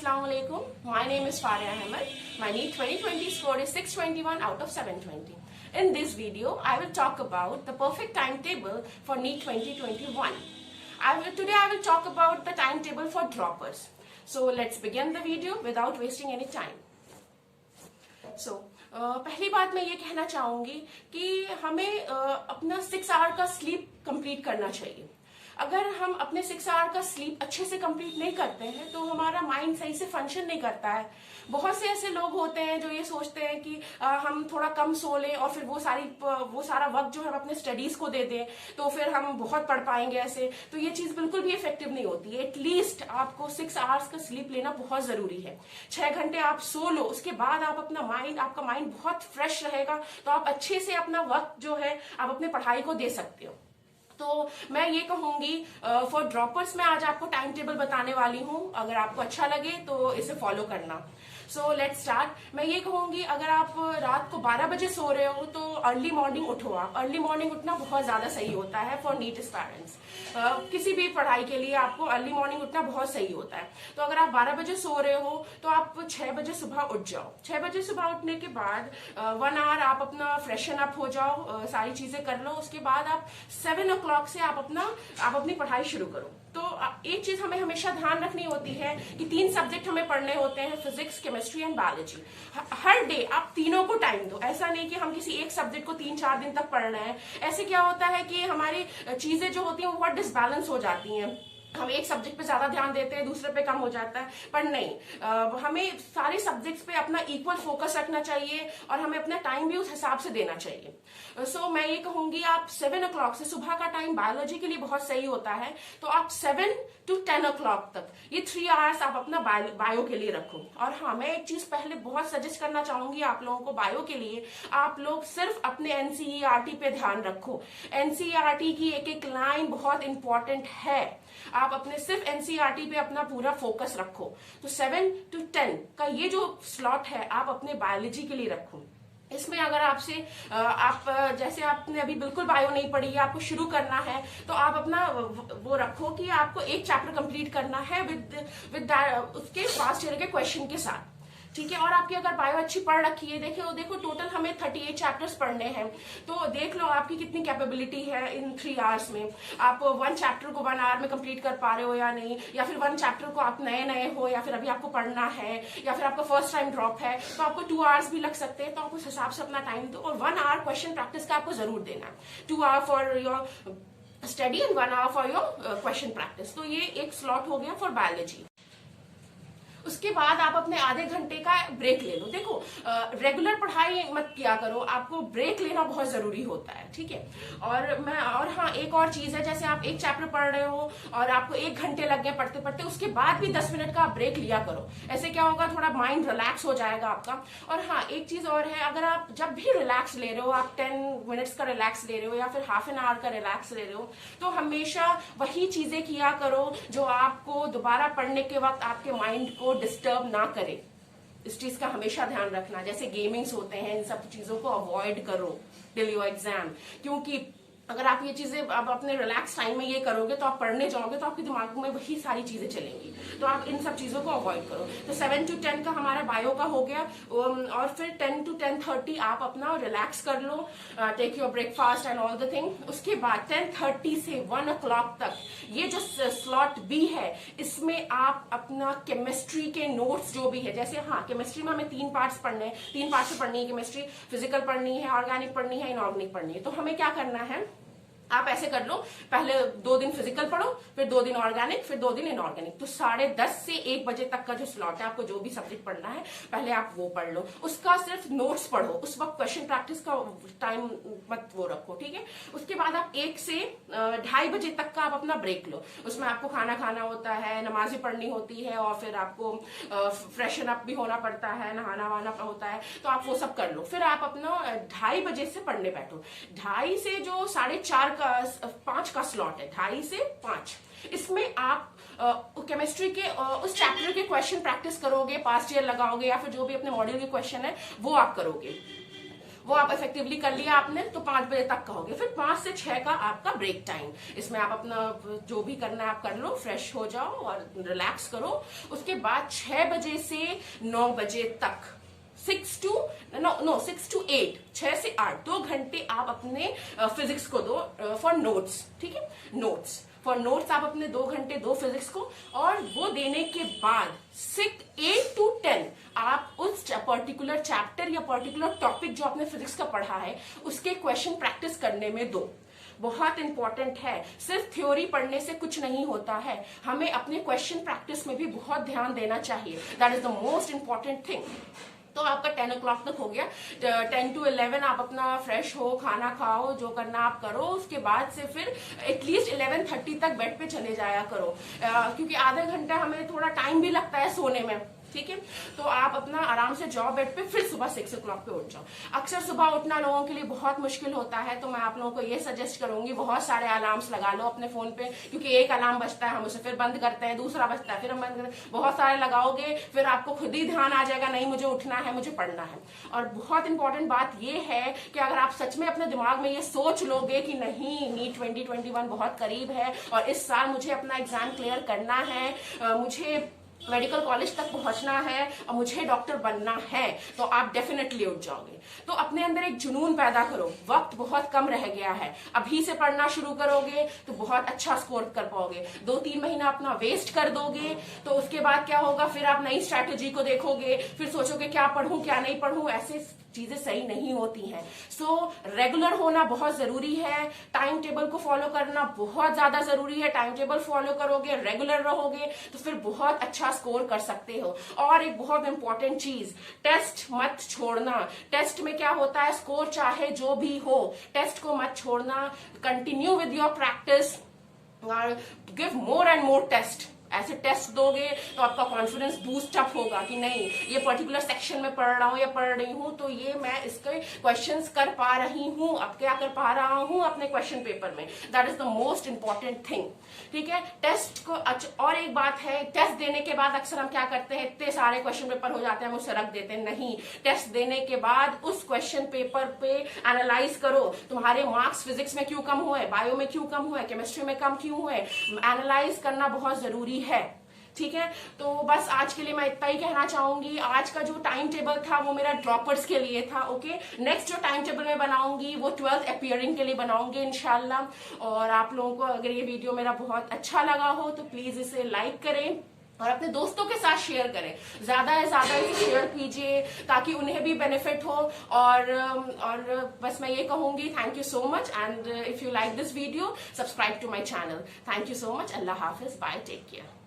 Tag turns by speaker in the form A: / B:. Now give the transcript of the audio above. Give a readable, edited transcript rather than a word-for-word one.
A: Assalamu alaikum. My name is Faria Ahmed. My NEET 2020 score is 621 out of 720. In this video, I will talk about the perfect timetable for NEET 2021. Today I will talk about the timetable for droppers. So let's begin the video without wasting any time. पहली बात मैं ये कहना चाहूंगी कि हमें अपना 6 our का स्लीप कंप्लीट करना चाहिए। अगर हम अपने 6 आवर का स्लीप अच्छे से कंप्लीट नहीं करते हैं तो हमारा माइंड सही से फंक्शन नहीं करता है। बहुत से ऐसे लोग होते हैं जो ये सोचते हैं कि हम थोड़ा कम सो लें और फिर वो सारा वक्त जो है हम अपने स्टडीज को दे दें तो फिर हम बहुत पढ़ पाएंगे। ऐसे तो ये चीज बिल्कुल भी इफेक्टिव नहीं होती है। एटलीस्ट आपको 6 आवर्स का स्लीप लेना बहुत जरूरी है। 6 घंटे आप सो लो, उसके बाद आप आपका माइंड बहुत फ्रेश रहेगा तो आप अच्छे से अपना वक्त जो है आप अपने पढ़ाई को दे सकते हो। तो मैं ये कहूंगी फॉर ड्रॉपर्स में आज आपको टाइम टेबल बताने वाली हूँ। अगर आपको अच्छा लगे तो इसे फॉलो करना। So let's start. मैं ये कहूंगी अगर आप रात को 12 बजे सो रहे हो तो अर्ली मॉर्निंग उठो। आप अर्ली मॉर्निंग उठना बहुत ज्यादा सही होता है फॉर नीट एस्पायरेंट्स। किसी भी पढ़ाई के लिए आपको अर्ली मॉर्निंग उठना बहुत सही होता है। तो अगर आप 12 बजे सो रहे हो तो आप 6 बजे सुबह उठ जाओ। 6 बजे सुबह उठने के बाद 1 आवर आप अपना फ्रेशन अप हो जाओ, सारी चीजें कर लो। उसके बाद आप 7 o'clock से आप अपनी पढ़ाई शुरू करो। तो एक चीज हमें हमेशा ध्यान रखनी होती है कि 3 सब्जेक्ट हमें पढ़ने होते हैं, physics, chemistry and biology. Her day आप तीनों को टाइम दो। ऐसा नहीं कि हम किसी एक सब्जेक्ट को 3-4 दिन तक पढ़ रहे हैं। ऐसे क्या होता है कि हमारी चीजें जो होती हैं वो बहुत डिसबैलेंस हो जाती हैं। हम एक सब्जेक्ट पे ज्यादा ध्यान देते हैं, दूसरे पे कम हो जाता है। पर नहीं, हमें सारे सब्जेक्ट्स पे अपना इक्वल फोकस रखना चाहिए और हमें अपना टाइम भी उस हिसाब से देना चाहिए। सो मैं ये कहूंगी आप 7 o'clock से, सुबह का टाइम बायोलॉजी के लिए बहुत सही होता है, तो आप 7 to 10 o'clock तक ये 3 आवर्स आप अपना बायो के लिए रखो। और हाँ, मैं एक चीज पहले बहुत सजेस्ट करना चाहूंगी आप लोगों को। बायो के लिए आप लोग सिर्फ अपने एनसीईआरटी पे ध्यान रखो। एनसीईआरटी की एक एक लाइन बहुत इंपॉर्टेंट है। आप अपने सिर्फ एनसीईआरटी पे अपना पूरा फोकस रखो। तो 7 to 10 का ये जो स्लॉट है आप अपने बायोलॉजी के लिए रखो। इसमें अगर आप जैसे आपने अभी बिल्कुल बायो नहीं पढ़ी है, आपको शुरू करना है, तो आप अपना वो रखो कि आपको एक चैप्टर कंप्लीट करना है विद उसके पास्ट ईयर के क्वेश्चन के साथ। ठीक है। और आपकी अगर बायो अच्छी पढ़ रखी है, देखो टोटल हमें 38 चैप्टर्स पढ़ने हैं, तो देख लो आपकी कितनी कैपेबिलिटी है इन 3 आवर्स में। आप 1 चैप्टर को 1 आवर में कंप्लीट कर पा रहे हो या नहीं, या फिर 1 चैप्टर को आप नए हो, या फिर अभी आपको पढ़ना है, या फिर आपका फर्स्ट टाइम ड्रॉप है, तो आपको 2 आवर्स भी लग सकते हैं। तो आप उस हिसाब से अपना टाइम दो और 1 आवर क्वेश्चन प्रैक्टिस का आपको जरूर देना है। 2 hour for your study and 1 hour for your question practice. तो ये एक स्लॉट हो गया फॉर बायोलॉजी। उसके बाद आप अपने आधे घंटे का ब्रेक ले लो। देखो, रेगुलर पढ़ाई मत किया करो, आपको ब्रेक लेना बहुत जरूरी होता है। ठीक है। और हाँ, एक और चीज है, जैसे आप एक चैप्टर पढ़ रहे हो और आपको 1 घंटे लग गए पढ़ते पढ़ते, उसके बाद भी 10 मिनट का आप ब्रेक लिया करो। ऐसे क्या होगा, थोड़ा माइंड रिलैक्स हो जाएगा आपका। और हाँ, एक चीज और है, अगर आप जब भी रिलैक्स ले रहे हो, आप 10 मिनट्स का रिलैक्स ले रहे हो या फिर हाफ एन आवर का रिलैक्स ले रहे हो, तो हमेशा वही चीजें किया करो जो आपको दोबारा पढ़ने के वक्त आपके माइंड को डिस्टर्ब ना करे। इस चीज का हमेशा ध्यान रखना। जैसे गेमिंग्स होते हैं, इन सब चीजों को अवॉइड करो टिल योर एग्जाम। क्योंकि अगर आप ये चीजें अब अपने रिलैक्स टाइम में ये करोगे तो आप पढ़ने जाओगे तो आपके दिमाग में वही सारी चीजें चलेंगी। तो आप इन सब चीजों को अवॉइड करो। तो 7 to 10 का हमारा बायो का हो गया। और फिर 10 to 10:30 आप अपना रिलैक्स कर लो, take your breakfast and all the thing. उसके बाद 10:30 से 1 o'clock तक ये जो स्लॉट बी है, इसमें आप अपना केमिस्ट्री के नोट्स जो भी है, जैसे हाँ, केमिस्ट्री में हमें 3 पार्ट्स पढ़ने हैं, 3 पार्ट से पढ़नी है केमिस्ट्री। फिजिकल पढ़नी है, ऑर्गेनिक पढ़नी है, इनऑर्गेनिक पढ़नी है। तो हमें क्या करना है, आप ऐसे कर लो, पहले 2 दिन फिजिकल पढ़ो, फिर 2 दिन ऑर्गेनिक, फिर 2 दिन इनऑर्गेनिक। तो 10:30 से 1 बजे तक का जो स्लॉट है, आपको जो भी सब्जेक्ट पढ़ना है पहले आप वो पढ़ लो। उसका सिर्फ नोट्स पढ़ो, उस वक्त क्वेश्चन प्रैक्टिस का टाइम मत वो रखो। ठीक है। उसके बाद आप 1 से 2:30 बजे तक का आप अपना ब्रेक लो। उसमें आपको खाना खाना होता है, नमाजें पढ़नी होती है, और फिर आपको फ्रेशन अप भी होना पड़ता है, नहाना वाना होता है, तो आप वो सब कर लो। फिर आप अपना 2:30 बजे से पढ़ने बैठो। 2:30 से जो 4:30 5 का स्लॉट है, 2:30 से 5, इसमें आप केमिस्ट्री के उस चैप्टर के क्वेश्चन प्रैक्टिस करोगे, पास्ट ईयर लगाओगे, या फिर जो भी अपने मॉड्यूल के क्वेश्चन है वो आप करोगे। वो आप इफेक्टिवली कर लिया आपने तो 5 बजे तक का हो गया। फिर 5 से 6 का आपका ब्रेक टाइम, इसमें आप अपना जो भी करना है आप कर लो, फ्रेश हो जाओ और रिलैक्स करो। उसके बाद 6 बजे से 9 बजे तक 6 to 8, 6 से 8 2 घंटे आप अपने फिजिक्स को दो फॉर नोट्स, ठीक है, नोट्स फॉर नोट्स आप अपने 2 घंटे दो फिजिक्स को। और वो देने के बाद 8 to 10 आप उस पर्टिकुलर चैप्टर या पर्टिकुलर टॉपिक जो आपने फिजिक्स का पढ़ा है उसके क्वेश्चन प्रैक्टिस करने में दो। बहुत इंपॉर्टेंट है, सिर्फ थ्योरी पढ़ने से कुछ नहीं होता है, हमें अपने क्वेश्चन प्रैक्टिस में भी बहुत ध्यान देना चाहिए। That is the most important thing. तो आपका 10 o'clock तक हो गया, 10 to 11 आप अपना फ्रेश हो, खाना खाओ, जो करना आप करो। उसके बाद से फिर एटलीस्ट 11:30 तक बेड पे चले जाया करो, क्योंकि आधा घंटा हमें थोड़ा टाइम भी लगता है सोने में, ठीक है। तो आप अपना आराम से जाओ बेड पे, फिर सुबह 6 o'clock पे उठ जाओ। अक्सर सुबह उठना लोगों के लिए बहुत मुश्किल होता है, तो मैं आप लोगों को ये सजेस्ट करूंगी बहुत सारे अलार्म्स लगा लो अपने फोन पे, क्योंकि एक अलार्म बजता है हम उसे फिर बंद करते हैं, दूसरा बजता है फिर हम बंद करते हैं, बहुत सारे लगाओगे फिर आपको खुद ही ध्यान आ जाएगा नहीं मुझे उठना है, मुझे पढ़ना है। और बहुत इंपॉर्टेंट बात ये है कि अगर आप सच में अपने दिमाग में ये सोच लोगे कि नहीं नीट 2021 बहुत करीब है और इस साल मुझे अपना एग्जाम क्लियर करना है, मुझे मेडिकल कॉलेज तक पहुंचना है और मुझे डॉक्टर बनना है, तो आप डेफिनेटली उठ जाओगे। तो अपने अंदर एक जुनून पैदा करो, वक्त बहुत कम रह गया है, अभी से पढ़ना शुरू करोगे तो बहुत अच्छा स्कोर कर पाओगे। 2-3 महीना अपना वेस्ट कर दोगे तो उसके बाद क्या होगा, फिर आप नई स्ट्रैटेजी को देखोगे, फिर सोचोगे क्या पढ़ूं क्या नहीं पढ़ूं, ऐसे चीजें सही नहीं होती हैं। सो रेगुलर होना बहुत जरूरी है, टाइम टेबल को फॉलो करना बहुत ज्यादा जरूरी है। टाइम टेबल फॉलो करोगे, रेगुलर रहोगे तो फिर बहुत अच्छा स्कोर कर सकते हो। और एक बहुत इंपॉर्टेंट चीज, टेस्ट मत छोड़ना। टेस्ट में क्या होता है, स्कोर चाहे जो भी हो, टेस्ट को मत छोड़ना, कंटिन्यू विद योर प्रैक्टिस और give more and more test. ऐसे टेस्ट दोगे तो आपका कॉन्फिडेंस बूस्ट अप होगा कि नहीं ये पर्टिकुलर सेक्शन में पढ़ रहा हूँ या पढ़ रही हूँ तो ये मैं इसके क्वेश्चंस कर पा रही हूँ, अब क्या कर पा रहा हूँ अपने क्वेश्चन पेपर में। That is the most important thing, ठीक है। टेस्ट को और एक बात है, टेस्ट देने के बाद अक्सर हम क्या करते हैं, इतने सारे क्वेश्चन पेपर हो जाते हैं हम उसे रख देते हैं। नहीं, टेस्ट देने के बाद उस क्वेश्चन पेपर पे एनालाइज करो, तुम्हारे मार्क्स फिजिक्स में क्यों कम हुए, बायो में क्यों कम हुए, केमिस्ट्री में कम क्यों हुए, एनालाइज करना बहुत जरूरी है, ठीक है। तो बस आज के लिए मैं इतना ही कहना चाहूंगी। आज का जो टाइम टेबल था वो मेरा ड्रॉपर्स के लिए था, ओके। नेक्स्ट जो टाइम टेबल मैं बनाऊंगी वो 12th अपीयरिंग के लिए बनाऊंगी इंशाल्लाह। और आप लोगों को अगर ये वीडियो मेरा बहुत अच्छा लगा हो तो प्लीज इसे लाइक करें और अपने दोस्तों के साथ शेयर करें, ज्यादा से ज्यादा इसे शेयर कीजिए ताकि उन्हें भी बेनिफिट हो। और बस मैं ये कहूंगी, thank you so much and if you like this video subscribe to my channel. Thank you so much, अल्लाह हाफिज, बाय, टेक केयर।